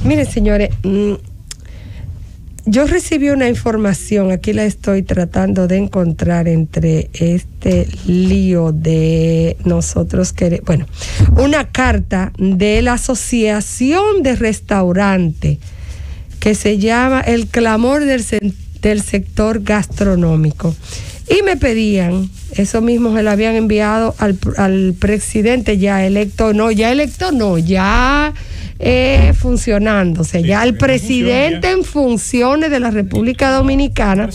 Miren, señores, yo recibí una información, aquí la estoy tratando de encontrar entre este lío de nosotros una carta de la Asociación de Restaurantes que se llama El Clamor del Sector Gastronómico. Y me pedían, eso mismo se lo habían enviado al presidente ya funcionándose, ya el presidente en funciones de la República Dominicana,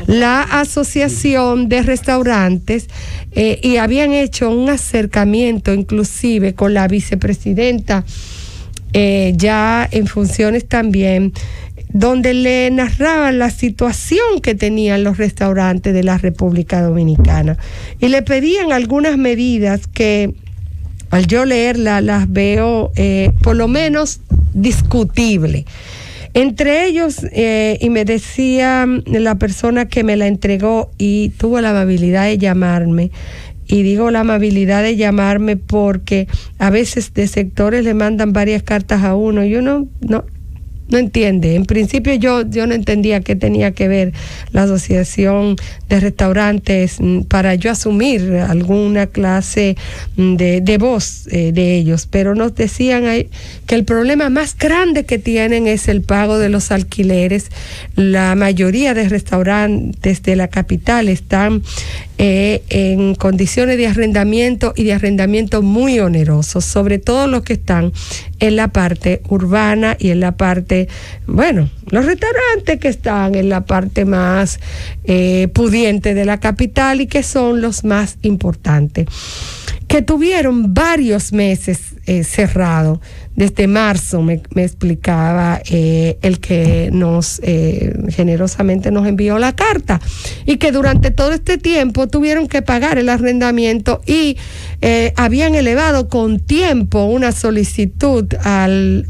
la Asociación de Restaurantes, y habían hecho un acercamiento inclusive con la vicepresidenta, ya en funciones también, donde le narraban la situación que tenían los restaurantes de la República Dominicana y le pedían algunas medidas que al yo leerlas las veo por lo menos discutible. Entre ellos, y me decía la persona que me la entregó y tuvo la amabilidad de llamarme, y digo la amabilidad de llamarme porque a veces de sectores le mandan varias cartas a uno y uno no entiende. En principio yo no entendía qué tenía que ver la Asociación de Restaurantes para yo asumir alguna clase de voz de ellos, pero nos decían ahí que el problema más grande que tienen es el pago de los alquileres. La mayoría de restaurantes de la capital están en condiciones de arrendamiento y de arrendamiento muy onerosos, sobre todo los que están en la parte urbana y en la parte, los restaurantes que están en la parte más pudiente de la capital y que son los más importantes, que tuvieron varios meses cerrados. Desde marzo me explicaba el que nos generosamente nos envió la carta, y que durante todo este tiempo tuvieron que pagar el arrendamiento y habían elevado con tiempo una solicitud al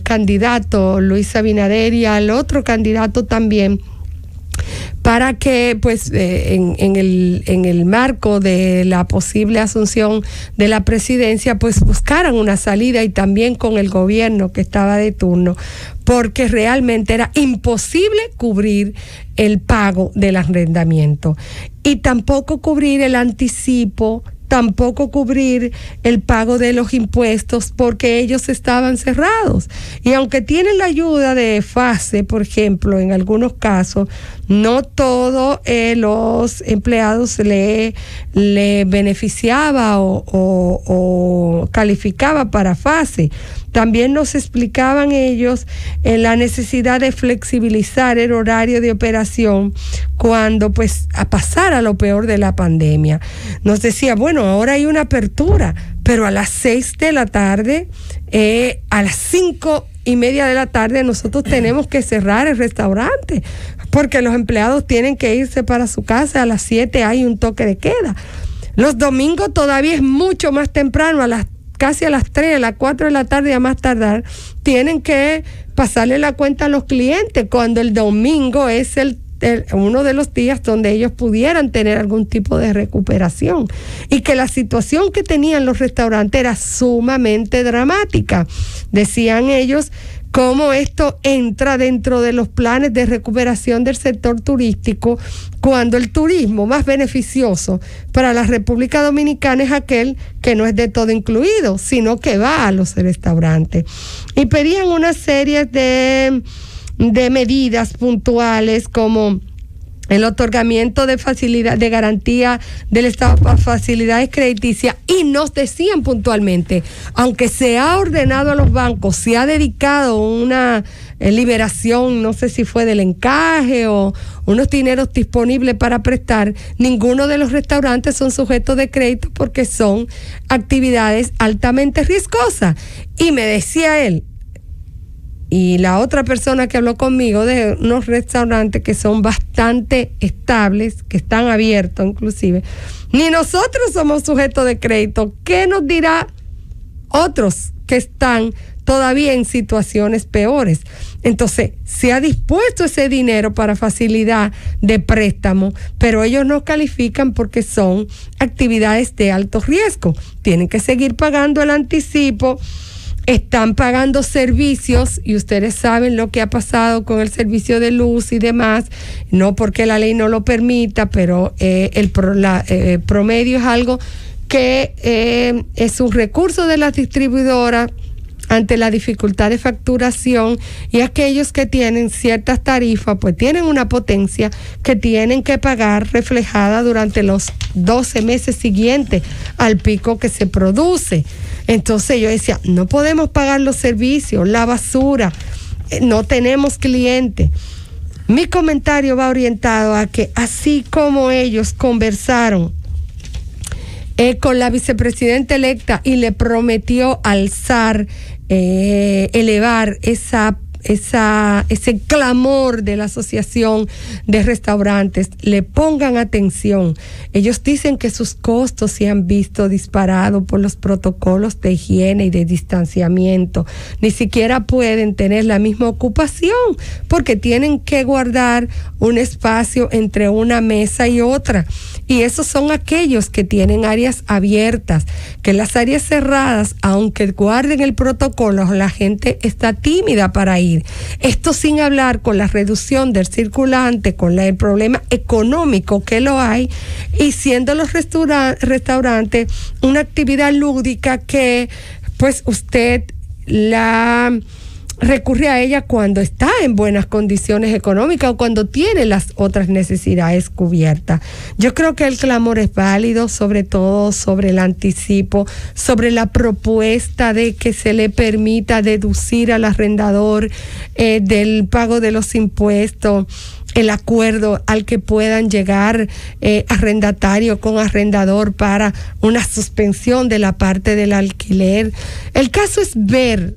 candidato Luis Abinader y al otro candidato también, para que en el marco de la posible asunción de la presidencia buscaran una salida, y también con el gobierno que estaba de turno, porque realmente era imposible cubrir el pago del arrendamiento y tampoco cubrir el anticipo, tampoco cubrir el pago de los impuestos, porque ellos estaban cerrados. Y aunque tienen la ayuda de FASE, por ejemplo, en algunos casos, no todos los empleados le beneficiaba o calificaba para FASE. También nos explicaban ellos la necesidad de flexibilizar el horario de operación cuando a pasar a lo peor de la pandemia. Nos decía, ahora hay una apertura, pero a las 6 de la tarde, a las 5:30 de la tarde nosotros tenemos que cerrar el restaurante, porque los empleados tienen que irse para su casa. A las 7 hay un toque de queda. Los domingos todavía es mucho más temprano, casi a las 3, a las 4 de la tarde a más tardar, tienen que pasarle la cuenta a los clientes, cuando el domingo es uno de los días donde ellos pudieran tener algún tipo de recuperación, y que la situación que tenían los restaurantes era sumamente dramática. Decían ellos cómo esto entra dentro de los planes de recuperación del sector turístico, cuando el turismo más beneficioso para la República Dominicana es aquel que no es de todo incluido, sino que va a los restaurantes. Y pedían una serie de medidas puntuales, como el otorgamiento de facilidad de garantía del Estado para facilidades crediticias, y nos decían puntualmente, aunque se ha ordenado a los bancos, se ha dedicado una liberación, no sé si fue del encaje o unos dineros disponibles para prestar, ninguno de los restaurantes son sujetos de crédito porque son actividades altamente riesgosas. Y me decía él, y la otra persona que habló conmigo, de unos restaurantes que son bastante estables, que están abiertos inclusive, ni nosotros somos sujetos de crédito. ¿Qué nos dirá otros que están todavía en situaciones peores. Entonces, se ha dispuesto ese dinero para facilidad de préstamo, pero ellos no califican porque son actividades de alto riesgo. Tienen que seguir pagando el anticipo, están pagando servicios, y ustedes saben lo que ha pasado con el servicio de luz y demás, no porque la ley no lo permita, pero el promedio es algo que es un recurso de las distribuidoras ante la dificultad de facturación, y aquellos que tienen ciertas tarifas pues tienen una potencia que tienen que pagar reflejada durante los 12 meses siguientes al pico que se produce. Entonces yo decía, no podemos pagar los servicios, la basura, no tenemos clientes. Mi comentario va orientado a que así como ellos conversaron con la vicepresidenta electa y le prometió alzar, elevar ese clamor de la Asociación de Restaurantes, le pongan atención. Ellos dicen que sus costos se han visto disparados por los protocolos de higiene y de distanciamiento. Ni siquiera pueden tener la misma ocupación porque tienen que guardar un espacio entre una mesa y otra. Y esos son aquellos que tienen áreas abiertas, que las áreas cerradas, aunque guarden el protocolo, la gente está tímida para ir. Esto sin hablar con la reducción del circulante, con el problema económico que lo hay, y siendo los restaurantes una actividad lúdica que pues usted la recurre a ella cuando está en buenas condiciones económicas o cuando tiene las otras necesidades cubiertas. Yo creo que el clamor es válido, sobre todo sobre el anticipo, sobre la propuesta de que se le permita deducir al arrendador del pago de los impuestos, el acuerdo al que puedan llegar arrendatario con arrendador para una suspensión de la parte del alquiler. El caso es ver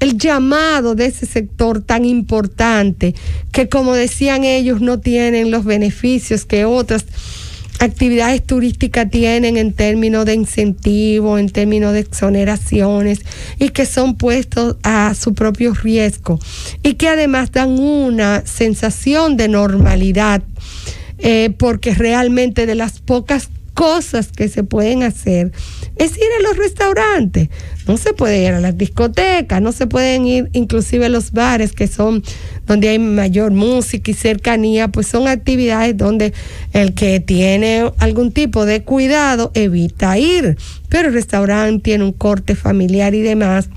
el llamado de ese sector tan importante que, como decían ellos, no tienen los beneficios que otras actividades turísticas tienen en términos de incentivo, en términos de exoneraciones, y que son puestos a su propio riesgo y que además dan una sensación de normalidad, porque realmente de las pocas cosas que se pueden hacer es ir a los restaurantes. No se puede ir a las discotecas, no se pueden ir inclusive a los bares, que son donde hay mayor música y cercanía, pues son actividades donde el que tiene algún tipo de cuidado evita ir, pero el restaurante tiene un corte familiar y demás.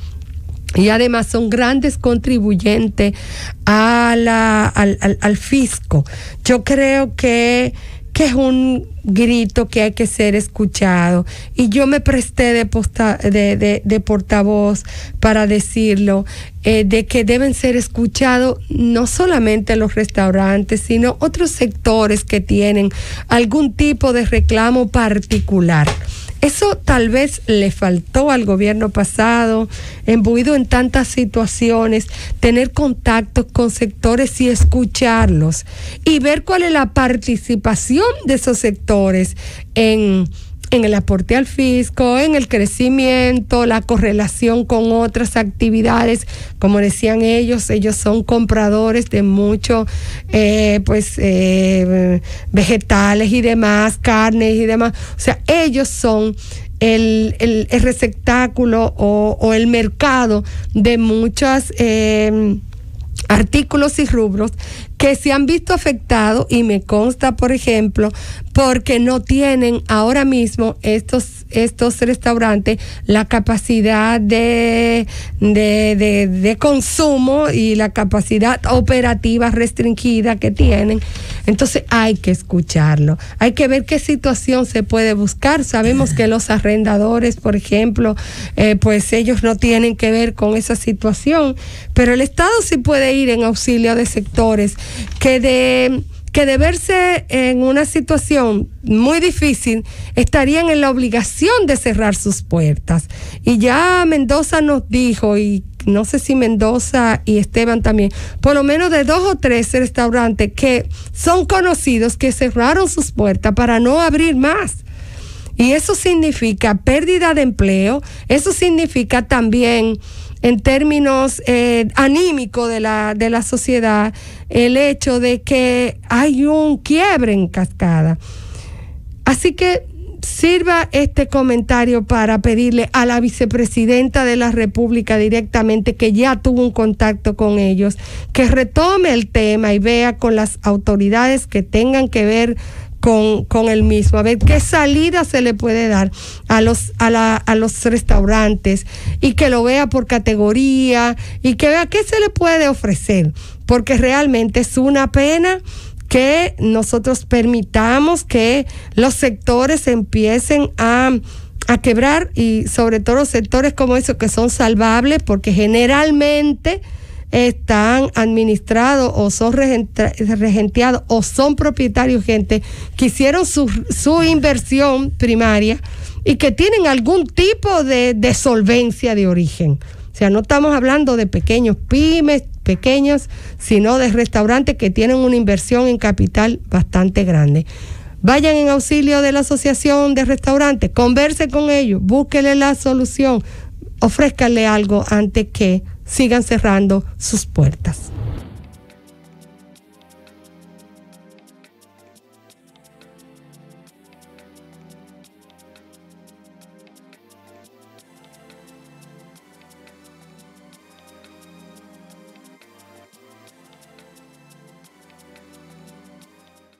Y además son grandes contribuyentes al fisco. Yo creo que es un grito que hay que ser escuchado, y yo me presté de portavoz para decirlo, de que deben ser escuchados no solamente los restaurantes, sino otros sectores que tienen algún tipo de reclamo particular. Eso tal vez le faltó al gobierno pasado, embuido en tantas situaciones, tener contactos con sectores y escucharlos y ver cuál es la participación de esos sectores en el aporte al fisco, en el crecimiento, la correlación con otras actividades. Como decían ellos son compradores de muchos vegetales y demás, carnes y demás. O sea, ellos son el receptáculo o el mercado de muchos artículos y rubros que se han visto afectados, y me consta, por ejemplo, porque no tienen ahora mismo estos restaurantes la capacidad de consumo y la capacidad operativa restringida que tienen. Entonces hay que escucharlo, hay que ver qué situación se puede buscar. Sabemos que los arrendadores, por ejemplo, pues ellos no tienen que ver con esa situación, pero el Estado sí puede ir en auxilio de sectores que de verse en una situación muy difícil estarían en la obligación de cerrar sus puertas. Y ya Mendoza nos dijo, y no sé si Mendoza y Esteban también, por lo menos de 2 o 3 restaurantes que son conocidos que cerraron sus puertas para no abrir más. Y eso significa pérdida de empleo, eso significa también en términos anímicos de la sociedad, el hecho de que hay un quiebre en cascada. Así que sirva este comentario para pedirle a la vicepresidenta de la República directamente, que ya tuvo un contacto con ellos, que retome el tema y vea con las autoridades que tengan que ver con el mismo, a ver qué salida se le puede dar a los restaurantes, y que lo vea por categoría y que vea qué se le puede ofrecer, porque realmente es una pena que nosotros permitamos que los sectores empiecen a quebrar, y sobre todo los sectores como esos que son salvables, porque generalmente están administrados o son regenteados o son propietarios gente que hicieron su inversión primaria y que tienen algún tipo de solvencia de origen. O sea, no estamos hablando de pequeños pequeños, sino de restaurantes que tienen una inversión en capital bastante grande. Vayan en auxilio de la Asociación de Restaurantes, converse con ellos, búsquenle la solución, ofrézcanle algo antes que sigan cerrando sus puertas.